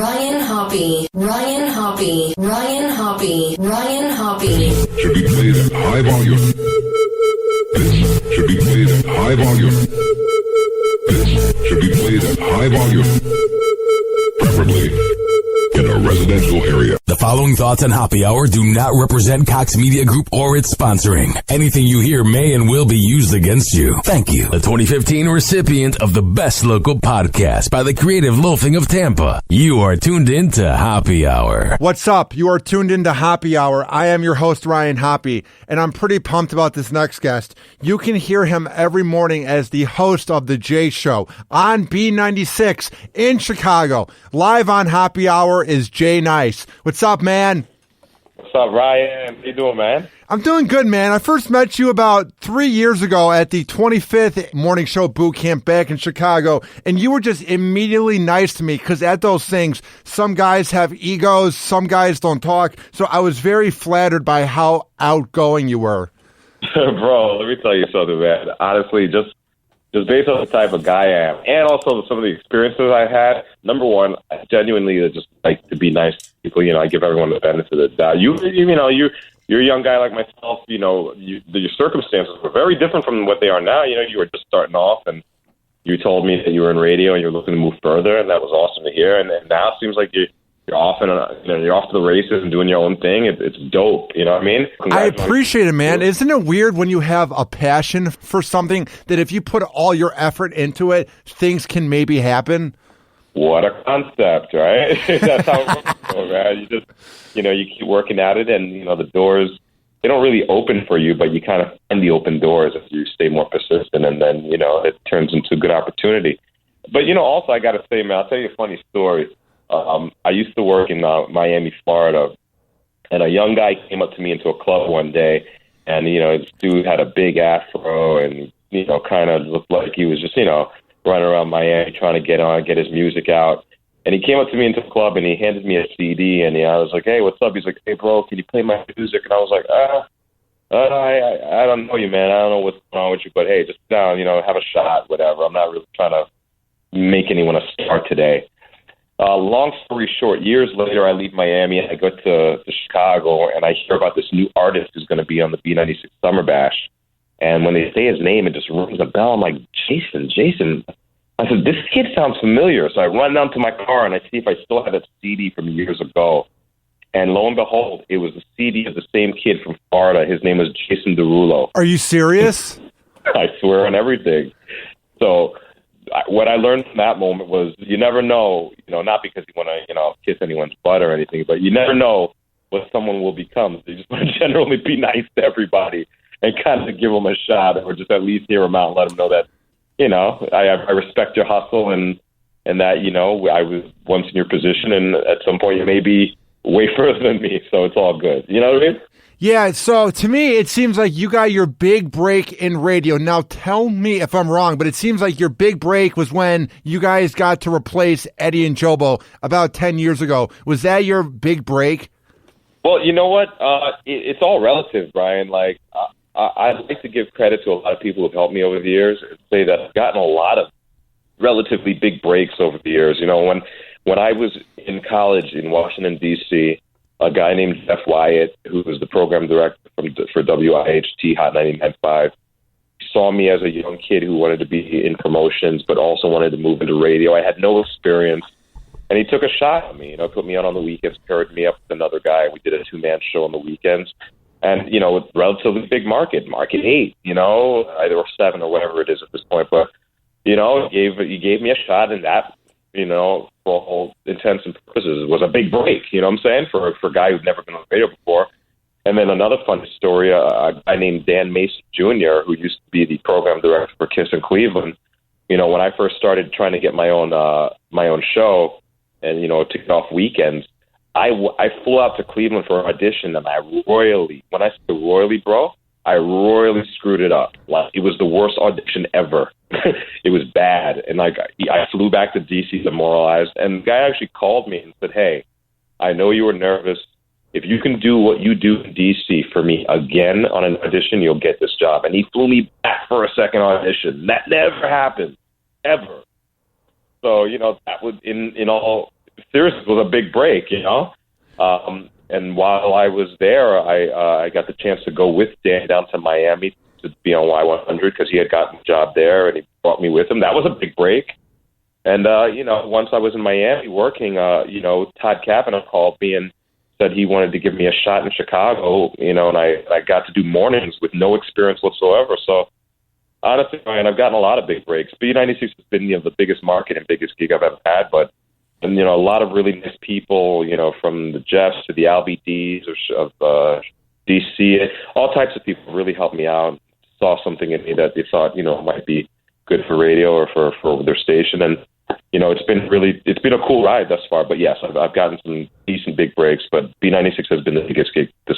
Ryan Hoppe. Ryan Hoppe. Ryan Hoppe. Ryan Hoppe. Should be played at high volume. This should be played at high volume. This should be played at high volume. Preferably in a residential area. The following thoughts on Hoppe Hour do not represent Cox Media Group or its sponsoring. Anything you hear may and will be used against you. Thank you. The 2015 recipient of the Best Local Podcast by the Creative Loafing of Tampa. You are tuned in to Hoppe Hour. What's up? You are tuned into Hoppe Hour. I am your host, Ryan Hoppe, and I'm pretty pumped about this next guest. You can hear him every morning as the host of The Jay Show on B96 in Chicago. Live on Hoppe Hour is Niice. What's up, man? What's up, Ryan? How you doing, man? I'm doing good, man. I first met you about 3 years ago at the 25th Morning Show Boot Camp back in Chicago, and you were just immediately nice to me because at those things, some guys have egos, some guys don't talk, so I was very flattered by how outgoing you were. Bro, let me tell you something, man. Honestly, just based on the type of guy I am, and also some of the experiences I had, number one, I genuinely just like to be nice to people. You know, I give everyone the benefit of the doubt. You're a young guy like myself. You know, your circumstances were very different from what they are now. You know, you were just starting off, and you told me that you were in radio and you're looking to move further, and that was awesome to hear. And now it seems like you're off and you're off to the races and doing your own thing. It's dope. You know what I mean? I appreciate it, man. Isn't it weird when you have a passion for something that if you put all your effort into it, things can maybe happen? What a concept, right? That's how it works, man. You just, you keep working at it, and the doors, they don't really open for you, but you kind of find the open doors if you stay more persistent, and then it turns into a good opportunity. But also I got to say, man, I'll tell you a funny story. I used to work in Miami, Florida, and a young guy came up to me into a club one day, and, this dude had a big afro and, kind of looked like he was just, running around Miami trying to get his music out. And he came up to me into the club, and he handed me a CD, and I was like, hey, what's up? He's like, hey, bro, can you play my music? And I was like, I don't know you, man. I don't know what's going on with you, but, hey, just sit down, have a shot, whatever. I'm not really trying to make anyone a star today. Long story short, years later, I leave Miami and I go to Chicago, and I hear about this new artist who's going to be on the B96 Summer Bash. And when they say his name, it just rings a bell. I'm like, Jason. I said, this kid sounds familiar. So I run down to my car and I see if I still have that CD from years ago. And lo and behold, it was the CD of the same kid from Florida. His name was Jason Derulo. Are you serious? I swear on everything. So what I learned from that moment was you never know, not because you want to, kiss anyone's butt or anything, but you never know what someone will become. So you just want to generally be nice to everybody and kind of give them a shot, or just at least hear them out and let them know that, I respect your hustle and that, I was once in your position, and at some point you may be way further than me. So it's all good. You know what I mean? Yeah, so to me, it seems like you got your big break in radio. Now, tell me if I'm wrong, but it seems like your big break was when you guys got to replace Eddie and Jobo about 10 years ago. Was that your big break? Well, you know what? It's all relative, Brian. Like, I'd like to give credit to a lot of people who've helped me over the years and say that I've gotten a lot of relatively big breaks over the years. When I was in college in Washington, D.C., a guy named Jeff Wyatt, who was the program director for WIHT Hot 99.5, saw me as a young kid who wanted to be in promotions, but also wanted to move into radio. I had no experience, and he took a shot at me. Put me out on the weekends, paired me up with another guy. We did a two-man show on the weekends, and with relatively big market 8, either or 7 or whatever it is at this point. But he gave me a shot, and that, for all intents and purposes, was a big break, you know what I'm saying, for a guy who'd never been on the radio before. And then another funny story, a guy named Dan Mason Jr., who used to be the program director for KISS in Cleveland, when I first started trying to get my own show and, to get off weekends, I flew out to Cleveland for an audition, and when I say royally, bro, I royally screwed it up. Like, it was the worst audition ever. It was bad. And I flew back to DC demoralized. And the guy actually called me and said, hey, I know you were nervous. If you can do what you do in DC for me again on an audition, you'll get this job. And he flew me back for a second audition. That never happened, ever. So, that would, in all seriously was a big break, you know. And while I was there, I got the chance to go with Dan down to Miami to be on Y100 because he had gotten a job there, and he brought me with him. That was a big break. And, once I was in Miami working, Todd Kavanaugh called me and said he wanted to give me a shot in Chicago, and I got to do mornings with no experience whatsoever. So, honestly, Ryan, I've gotten a lot of big breaks. B96 has been, the biggest market and biggest gig I've ever had, but, a lot of really nice people, from the Jeffs to the LBDs of DC, all types of people really helped me out, saw something in me that they thought, might be good for radio or for their station. And, it's been a cool ride thus far. But yes, I've gotten some decent big breaks, but B96 has been the biggest gig thus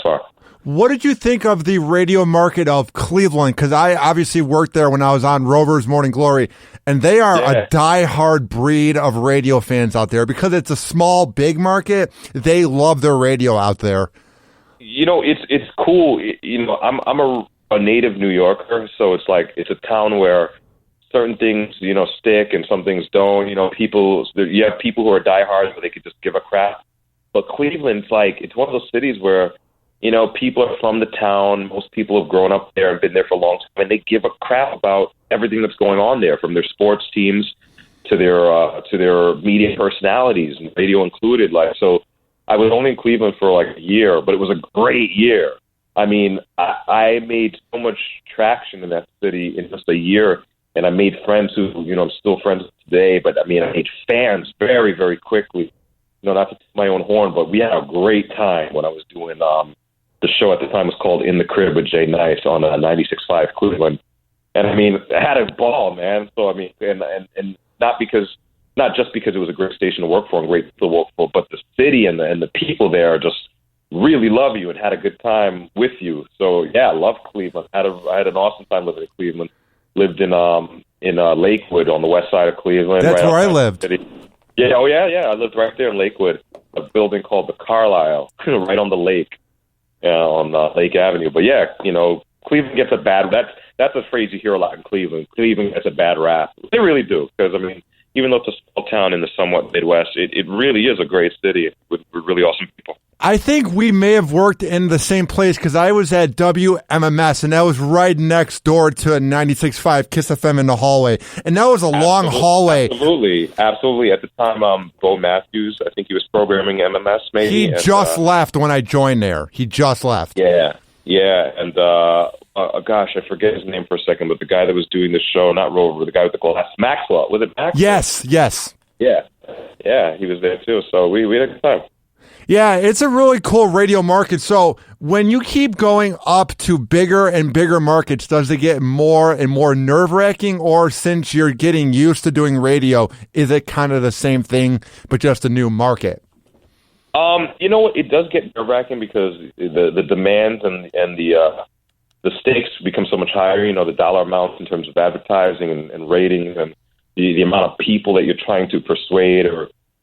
far. What did you think of the radio market of Cleveland? Because I obviously worked there when I was on Rover's Morning Glory, and they are a diehard breed of radio fans out there. Because it's a small, big market, they love their radio out there. It's cool. I'm a native New Yorker, so it's like it's a town where certain things, stick and some things don't. You have people who are diehards, but they could just give a crap. But Cleveland's it's one of those cities where, people are from the town. Most people have grown up there and been there for a long time, and they give a crap about everything that's going on there, from their sports teams to their media personalities, and radio included. So I was only in Cleveland for a year, but it was a great year. I mean, I made so much traction in that city in just a year, and I made friends who, I'm still friends with today, but I made fans very, very quickly. Not to toot my own horn, but we had a great time when I was doing the show at the time was called In the Crib with Niice on 96.5 Cleveland. And I had a ball, man. So, and not just because it was a great station to work for and great people to work for, but the city and the people there just really love you and had a good time with you. So, yeah, I love Cleveland. I had an awesome time living in Cleveland. Lived in Lakewood on the west side of Cleveland. That's where I lived. Yeah, I lived right there in Lakewood, a building called the Carlisle, right on the lake, on Lake Avenue. But yeah, Cleveland gets a bad. That's a phrase you hear a lot in Cleveland. Cleveland gets a bad rap. They really do, because even though it's a small town in the somewhat Midwest, it really is a great city with really awesome people. I think we may have worked in the same place, because I was at WMMS, and that was right next door to 96.5 Kiss FM in the hallway. And that was a long hallway. Absolutely. At the time, Bo Matthews, I think he was programming MMS, maybe. He just left when I joined there. He just left. Yeah. And, gosh, I forget his name for a second, but the guy that was doing the show, not Rover, the guy with the glass, Maxwell. Was it Maxwell? Yes. Yeah, he was there too. So we had a good time. Yeah, it's a really cool radio market. So when you keep going up to bigger and bigger markets, does it get more and more nerve-wracking? Or since you're getting used to doing radio, is it kind of the same thing, but just a new market? It does get nerve-wracking because the demands and the stakes become so much higher. The dollar amounts in terms of advertising and ratings, and the amount of people that you're trying to persuade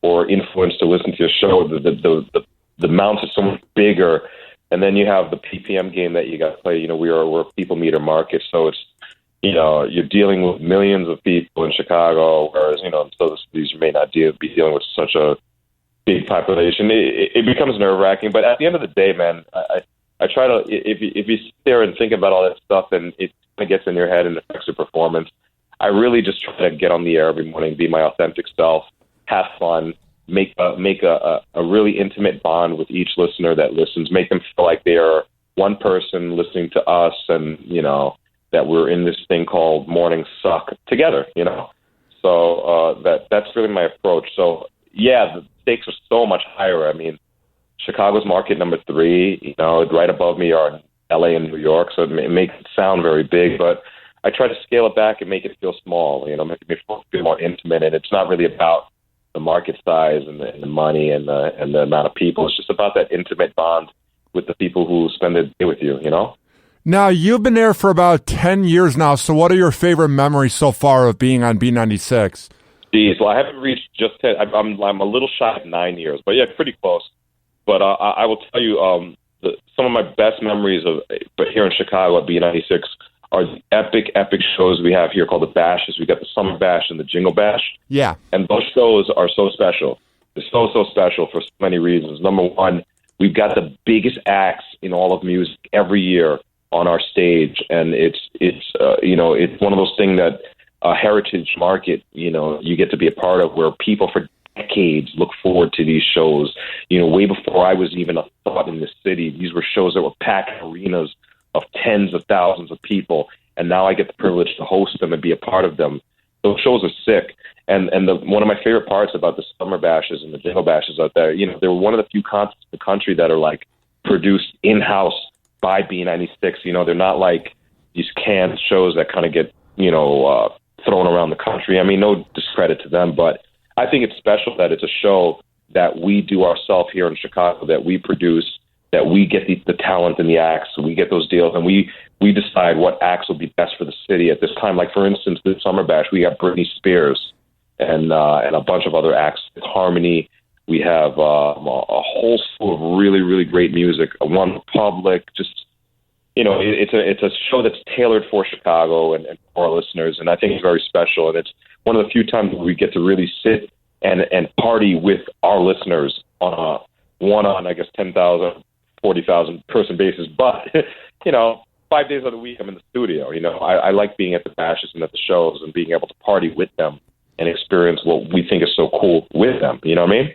or influence to listen to your show, the amounts are so much bigger. And then you have the PPM game that you got to play. We're a people meter market, so it's, you're dealing with millions of people in Chicago, whereas, so these may not be dealing with such a big population. It becomes nerve-wracking, but at the end of the day, man, I try to, if you sit there and think about all that stuff and it kind of gets in your head and affects your performance, I really just try to get on the air every morning, be my authentic self, have fun, make a really intimate bond with each listener that listens, make them feel like they are one person listening to us, and that we're in this thing called Morning Suck together. So that's really my approach. So yeah, the stakes are so much higher. Chicago's market number 3. Right above me are LA and New York, so it makes it sound very big, but I try to scale it back and make it feel small. Make it feel more intimate, and it's not really about the market size and the money and the amount of people. It's just about that intimate bond with the people who spend the day with you, Now, you've been there for about 10 years now, so what are your favorite memories so far of being on B96? Geez, well, I haven't reached just 10. I'm a little shy of 9 years, but yeah, pretty close. But I will tell you, some of my best memories of here in Chicago at B96 are the epic shows we have here called the Bashes. We got the Summer Bash and the Jingle Bash. Yeah. And those shows are so special. is so special for so many reasons. Number one, we've got the biggest acts in all of music every year on our stage, and it's one of those things that a heritage market, you get to be a part of, where people for decades look forward to these shows. Way before I was even a thought in this city, these were shows that were packed arenas of tens of thousands of people, and now I get the privilege to host them and be a part of them. Those shows are sick. And one of my favorite parts about the Summer Bashes and the Jingle Bashes out there, they're one of the few concerts in the country that are like produced in-house by B96. They're not like these canned shows that kind of get, thrown around the country. I mean, no discredit to them, but I think it's special that it's a show that we do ourselves here in Chicago, that we produce, that we get the talent and the acts, we get those deals, and we decide what acts will be best for the city at this time. Like, for instance, this Summer Bash, we got Britney Spears and a bunch of other acts. Harmony. We have a whole slew of really, really great music. One Republic. Just it's a show that's tailored for Chicago and for our listeners, and I think it's very special. And it's one of the few times where we get to really sit and party with our listeners on I guess 10,000, 40,000 person basis. But 5 days of the week I'm in the studio. I like being at the bashes and at the shows and being able to party with them and experience what we think is so cool with them. You know what I mean?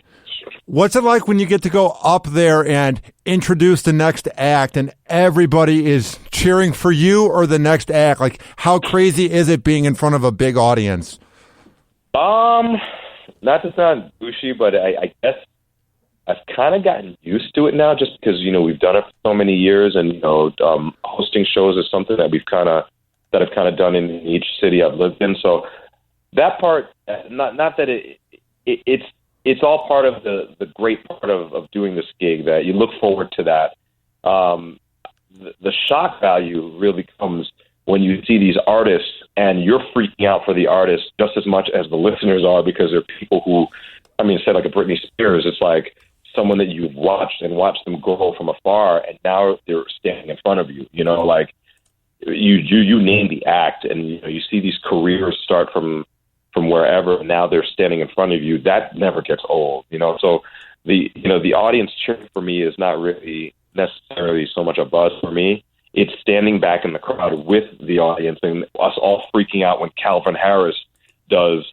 What's it like when you get to go up there and introduce the next act and everybody is cheering for you or the next act? Like, how crazy is it being in front of a big audience? Not to sound douchey, but I guess I've kind of gotten used to it now, just because, we've done it for so many years, and, hosting shows is something that I've kind of done in each city I've lived in. So that part, not that it's all part of the great part of doing this gig, that you look forward to that. The shock value really comes when you see these artists and you're freaking out for the artists just as much as the listeners are, because they're people who, say like a Britney Spears, it's like someone that you've watched them grow from afar, and now they're standing in front of you. Like you name the act, and you see these careers start from wherever, and now they're standing in front of you. That never gets old. So the audience cheering for me is not really necessarily so much a buzz for me. It's standing back in the crowd with the audience and us all freaking out when Calvin Harris does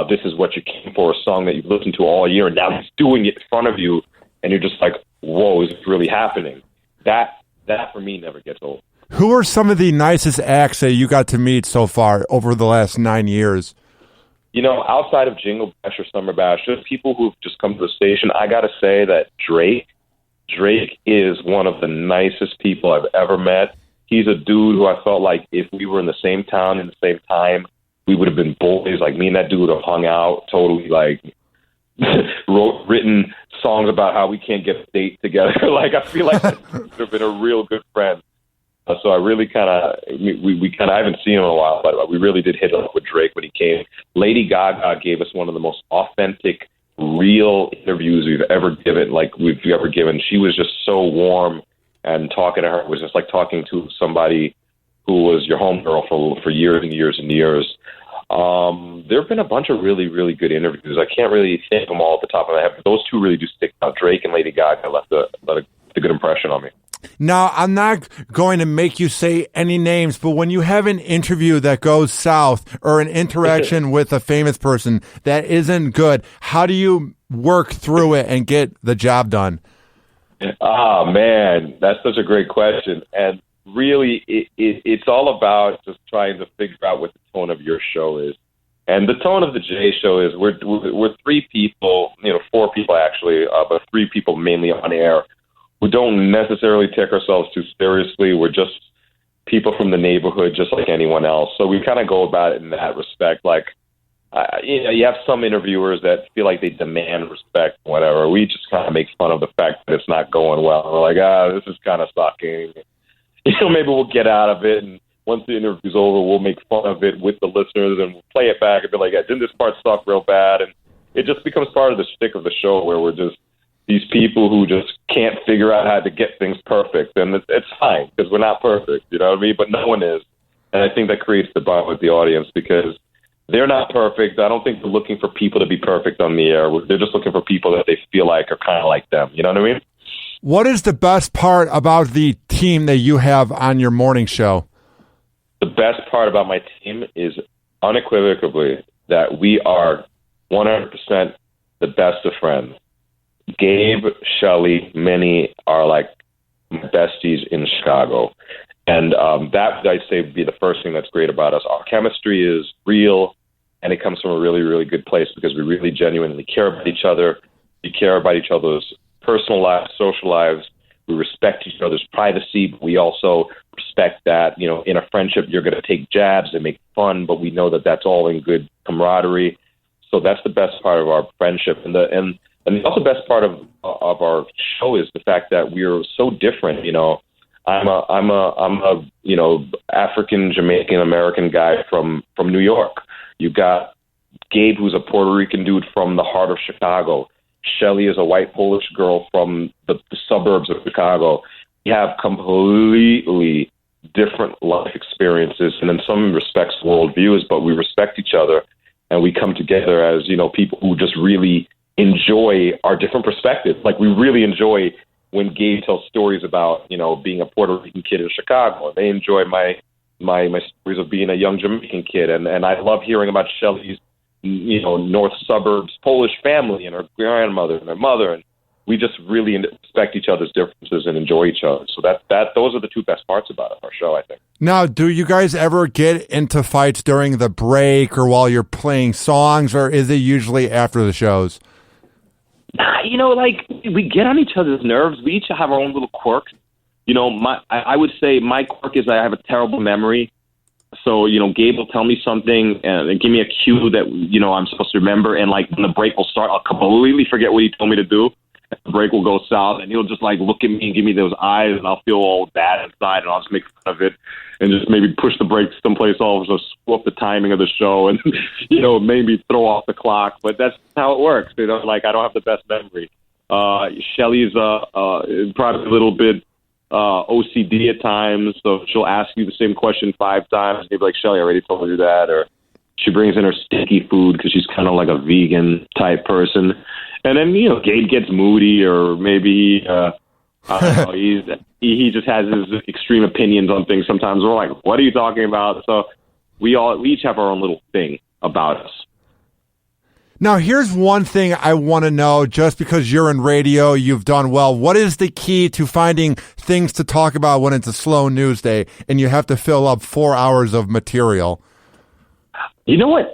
This Is What You Came For, a song that you've listened to all year, and now he's doing it in front of you, and you're just like, whoa, is this really happening? That for me never gets old. Who are some of the nicest acts that you got to meet so far over the last 9 years? Outside of Jingle Bash or Summer Bash, just people who've just come to the station, I got to say that Drake is one of the nicest people I've ever met. He's a dude who I felt like if we were in the same town in the same time, we would have been boys. Like, me and that dude would have hung out, totally, like, written songs about how we can't get a date together. Like, I feel like that would have been a real good friend. So I really I haven't seen him in a while, but we really did hit it up with Drake when he came. Lady Gaga gave us one of the most authentic, real interviews we've ever given. She was just so warm, and talking to her was just like talking to somebody who was your homegirl for years and years and years. There have been a bunch of really, really good interviews. I can't really think of them all at the top of my head, but those two really do stick out. Drake and Lady Gaga left a good impression on me. Now, I'm not going to make you say any names, but when you have an interview that goes south or an interaction with a famous person that isn't good, how do you work through it and get the job done? Oh, man, that's such a great question. And really, it's all about just trying to figure out what the tone of your show is. And the tone of the Jay Show is we're three people, four people actually, but three people mainly on air, who don't necessarily take ourselves too seriously. We're just people from the neighborhood, just like anyone else. So we kind of go about it in that respect. Like, you have some interviewers that feel like they demand respect, whatever. We just kind of make fun of the fact that it's not going well. We're like, this is kind of sucking. Maybe we'll get out of it, and once the interview's over, we'll make fun of it with the listeners, and we'll play it back and be like, didn't this part suck real bad? And it just becomes part of the shtick of the show, where we're just these people who just can't figure out how to get things perfect. And it's fine, because we're not perfect, you know what I mean? But no one is. And I think that creates the bond with the audience, because they're not perfect. I don't think they're looking for people to be perfect on the air. They're just looking for people that they feel like are kind of like them. You know what I mean? What is the best part about the team that you have on your morning show? The best part about my team is unequivocally that we are 100% the best of friends. Gabe, Shelly, Minnie are like my besties in Chicago. And that, I'd say, would be the first thing that's great about us. Our chemistry is real, and it comes from a really, really good place because we really genuinely care about each other. We care about each other's personal lives, social lives. We respect each other's privacy, but we also respect that, you know, in a friendship, you're going to take jabs and make fun, but we know that that's all in good camaraderie. So that's the best part of our friendship. And the also best part of our show is the fact that we're so different. You know, I'm a you know, African Jamaican American guy from New York. You got Gabe, who's a Puerto Rican dude from the heart of Chicago. Shelly is a white Polish girl from the suburbs of Chicago. We have completely different life experiences and in some respects worldviews, but we respect each other and we come together as, you know, people who just really enjoy our different perspectives. Like, we really enjoy when Gabe tells stories about, you know, being a Puerto Rican kid in Chicago. They enjoy my stories of being a young Jamaican kid. And I love hearing about Shelly's, you know, North Suburbs Polish family and her grandmother and her mother. And we just really respect each other's differences and enjoy each other. So those are the two best parts about our show, I think. Now, do you guys ever get into fights during the break or while you're playing songs, or is it usually after the shows? You know, like, we get on each other's nerves. We each have our own little quirks. You know, I would say my quirk is I have a terrible memory. So, you know, Gabe will tell me something and give me a cue that, you know, I'm supposed to remember. And, like, when the break will start, I'll completely forget what he told me to do. The break will go south, and he'll just, like, look at me and give me those eyes, and I'll feel all bad inside, and I'll just make fun of it and just maybe push the break someplace else or screw up the timing of the show and, you know, maybe throw off the clock. But that's how it works. You know, like, I don't have the best memory. Shelly's probably a little bit OCD at times, so she'll ask you the same question 5 times, and you'll be like, Shelly, I already told you that. Or she brings in her sticky food because she's kind of like a vegan type person. And then, you know, Gabe gets moody, or maybe I don't know, he just has his extreme opinions on things. Sometimes we're like, what are you talking about? So we each have our own little thing about us. Now, here's one thing I want to know, just because you're in radio, you've done well. What is the key to finding things to talk about when it's a slow news day and you have to fill up 4 hours of material? You know what?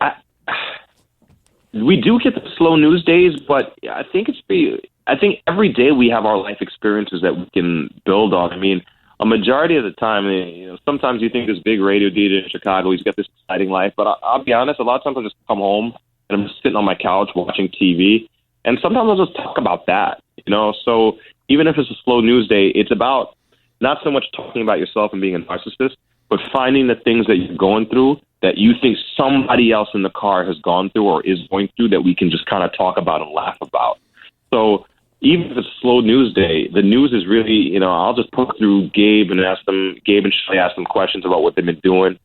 We do get the slow news days, but I think I think every day we have our life experiences that we can build on. I mean, a majority of the time, you know, sometimes you think this big radio DJ in Chicago, he's got this exciting life, but I'll be honest, a lot of times I just come home and I'm just sitting on my couch watching TV, and sometimes I'll just talk about that, you know? So even if it's a slow news day, it's about not so much talking about yourself and being a narcissist, but finding the things that you're going through that you think somebody else in the car has gone through or is going through that we can just kind of talk about and laugh about. So even if it's a slow news day, the news is really, you know, I'll just put through Gabe and Shelly ask them questions about what they've been doing.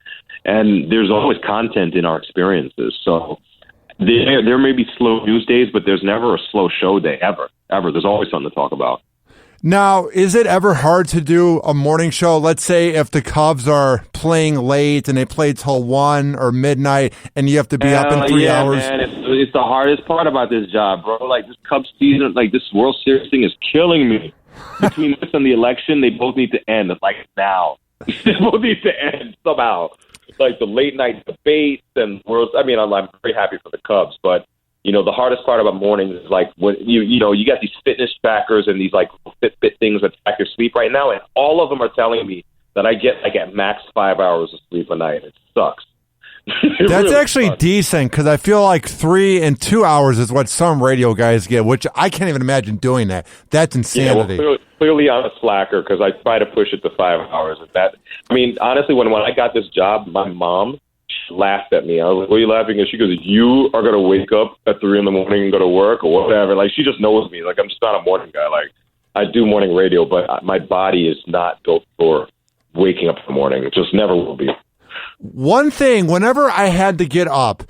And there's always content in our experiences. So there may be slow news days, but there's never a slow show day, ever. There's always something to talk about. Now, is it ever hard to do a morning show? Let's say if the Cubs are playing late and they play till 1 or midnight and you have to be up in 3 hours. Man, it's the hardest part about this job, bro. Like, this Cubs season, like, this World Series thing is killing me. Between this and the election, they both need to end, like, now. They both need to end somehow. Like, the late night debates and World. I mean, I'm very happy for the Cubs, but you know, the hardest part about mornings is like when you know, you got these fitness trackers and these like Fitbit things that track your sleep right now, and all of them are telling me that I get like at max 5 hours of sleep a night. It sucks. That's really actually decent, because I feel like 3 and 2 hours is what some radio guys get, which I can't even imagine doing that. That's insanity. Yeah, well, clearly I'm a slacker because I try to push it to 5 hours. I mean, honestly, when I got this job, my mom laughed at me. I was like, "What are you laughing at?" She goes, "You are going to wake up at 3 a.m. and go to work or whatever." Like, she just knows me. Like, I'm just not a morning guy. Like, I do morning radio, but my body is not built for waking up in the morning. It just never will be. One thing, whenever I had to get up,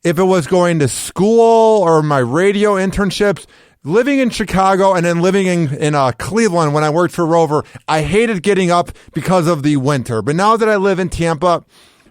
if it was going to school or my radio internships, living in Chicago and then living in Cleveland when I worked for Rover, I hated getting up because of the winter. But now that I live in Tampa,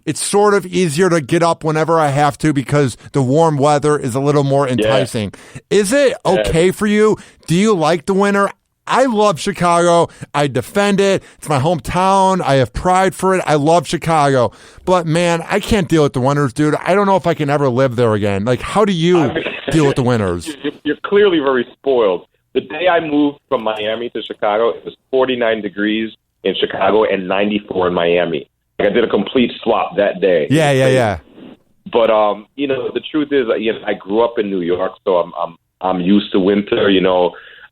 it's sort of easier to get up whenever I have to because the warm weather is a little more enticing. Yeah. Is it okay for you? Do you like the winter? I love Chicago. I defend it. It's my hometown. I have pride for it. I love Chicago. But, man, I can't deal with the winters, dude. I don't know if I can ever live there again. Like, how do you deal with the winters? You're clearly very spoiled. The day I moved from Miami to Chicago, it was 49 degrees in Chicago and 94 in Miami. Like, I did a complete swap that day. Yeah. But, the truth is, I grew up in New York, so I'm used to winter,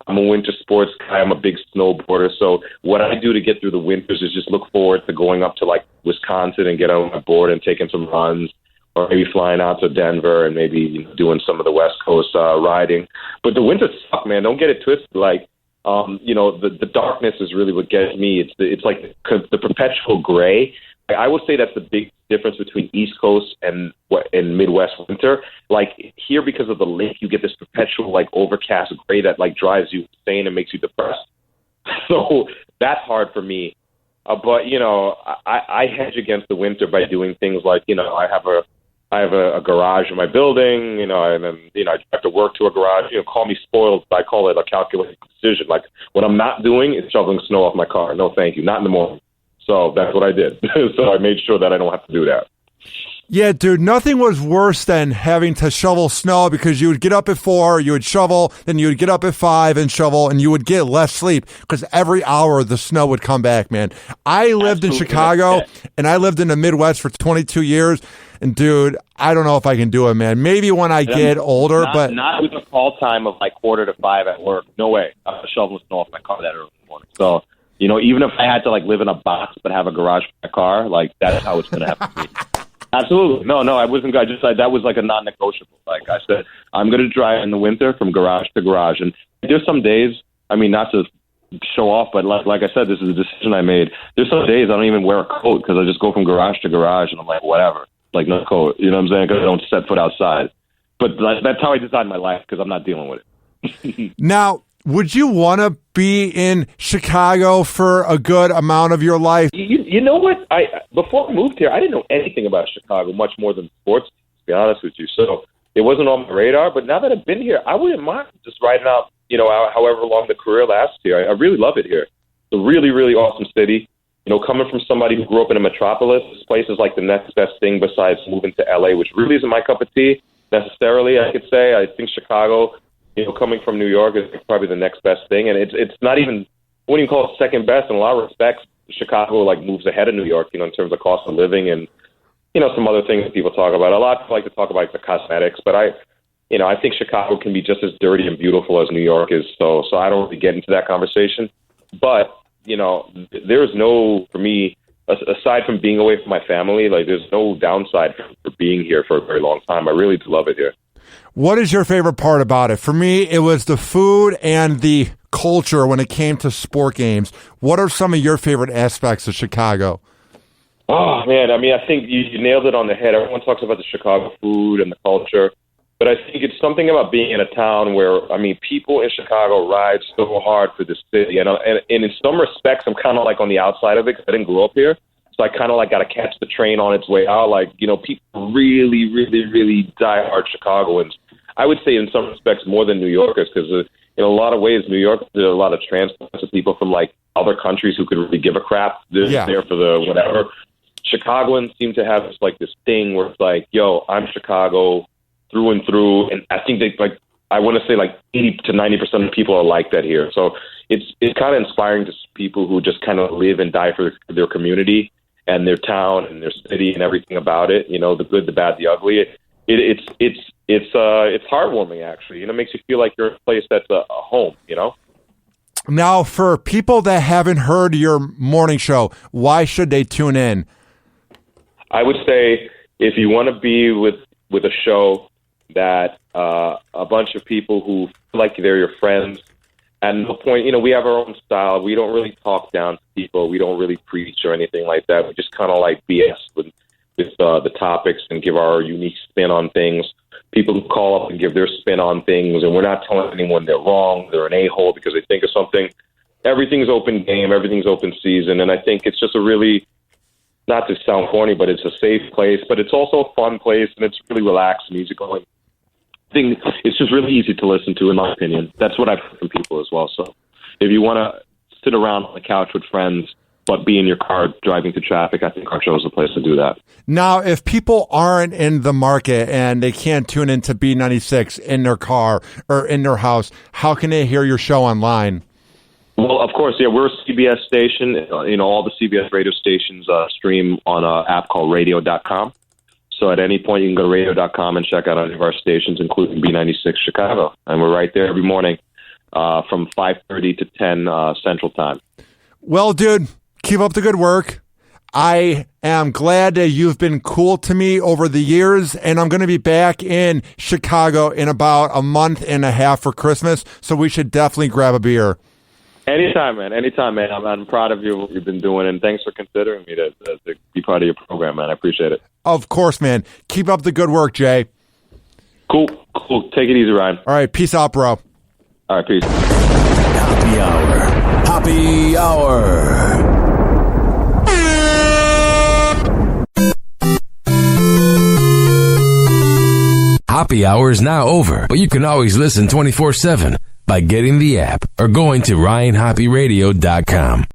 I'm a winter sports guy. I'm a big snowboarder. So what I do to get through the winters is just look forward to going up to like Wisconsin and get on my board and taking some runs, or maybe flying out to Denver and maybe doing some of the West Coast riding. But the winters suck, man. Don't get it twisted. Like, the darkness is really what gets me. It's like the perpetual gray. I would say that's the big difference between East Coast and Midwest winter. Like here, because of the lake, you get this perpetual like overcast gray that like drives you insane and makes you depressed. So that's hard for me. But I hedge against the winter by doing things like I have a garage in my building, and then I have to work to a garage. Call me spoiled, but I call it a calculated decision. Like what I'm not doing is shoveling snow off my car. No, thank you, not in the morning. So that's what I did. So I made sure that I don't have to do that. Yeah, dude, nothing was worse than having to shovel snow because you would get up at 4, you would shovel, then you would get up at 5 and shovel, and you would get less sleep because every hour the snow would come back, man. I lived in Chicago, and I lived in the Midwest for 22 years, and dude, I don't know if I can do it, man. Maybe when I get older, but... Not with a call time of like 4:45 at work. No way. I'm shoveling snow off my car that early in the morning. So... even if I had to like live in a box but have a garage for my car, like that's how it's going to have to be. Absolutely. No, I wasn't. That was like a non-negotiable. Like I said, I'm going to drive in the winter from garage to garage. And there's some days, not to show off, but like I said, this is a decision I made. There's some days I don't even wear a coat because I just go from garage to garage and I'm like, whatever, like no coat. You know what I'm saying? Because I don't set foot outside. But that's how I designed my life because I'm not dealing with it. Now, would you want to be in Chicago for a good amount of your life? You know what? Before I moved here, I didn't know anything about Chicago, much more than sports, to be honest with you. So it wasn't on my radar. But now that I've been here, I wouldn't mind just riding out, however long the career lasts here. I really love it here. It's a really, really awesome city. Coming from somebody who grew up in a metropolis, this place is like the next best thing besides moving to LA, which really isn't my cup of tea necessarily, I could say. I think Chicago... coming from New York is probably the next best thing. And it's not even, I wouldn't even call it second best. In a lot of respects, Chicago like moves ahead of New York, in terms of cost of living and, some other things that people talk about. A lot of people like to talk about like, the cosmetics, but I think Chicago can be just as dirty and beautiful as New York is. So I don't really get into that conversation. But, there's no, for me, aside from being away from my family, like there's no downside for being here for a very long time. I really do love it here. What is your favorite part about it? For me, it was the food and the culture when it came to sport games. What are some of your favorite aspects of Chicago? Oh, man. I think you nailed it on the head. Everyone talks about the Chicago food and the culture. But I think it's something about being in a town where, people in Chicago ride so hard for the city. And in some respects, I'm kind of like on the outside of it because I didn't grow up here. So I kind of like got to catch the train on its way out. Like, people really, really, really diehard Chicagoans. I would say in some respects more than New Yorkers because in a lot of ways, New York, there are a lot of transplants of people from like other countries who could really give a crap. They're there for the whatever. Chicagoans seem to have this thing where it's like, yo, I'm Chicago through and through. And I think I want to say like 80 to 90% of people are like that here. So it's kind of inspiring to people who just kind of live and die for their community and their town and their city and everything about it. The good, the bad, the ugly. It's heartwarming, actually. It makes you feel like you're in a place that's a home, Now, for people that haven't heard your morning show, why should they tune in? I would say if you want to be with a show that a bunch of people who feel like they're your friends at no point, we have our own style. We don't really talk down to people. We don't really preach or anything like that. We just kind of like BS with the topics and give our unique spin on things. People who call up and give their spin on things, and we're not telling anyone they're wrong, they're an a-hole because they think of something. Everything's open game, everything's open season, and I think it's just a really, not to sound corny, but it's a safe place, but it's also a fun place, and it's really relaxed and easygoing. It's just really easy to listen to, in my opinion. That's what I've heard from people as well. So if you want to sit around on the couch with friends but be in your car driving through traffic, I think our show is the place to do that. Now, if people aren't in the market and they can't tune into B96 in their car or in their house, how can they hear your show online? Well, of course, yeah, we're a CBS station. All the CBS radio stations stream on an app called radio.com. So at any point, you can go to radio.com and check out any of our stations, including B96 Chicago. And we're right there every morning from 5:30 to 10 Central Time. Well, dude, keep up the good work. I am glad that you've been cool to me over the years, and I'm going to be back in Chicago in about a month and a half for Christmas, so we should definitely grab a beer. Anytime, man. I'm proud of you, what you've been doing, and thanks for considering me to be part of your program, man. I appreciate it. Of course, man. Keep up the good work, Jay. Cool. Take it easy, Ryan. All right, peace out, bro. All right, peace. Hoppe Hour. Hoppe Hour is now over, but you can always listen 24/7 by getting the app or going to RyanHoppeRadio.com.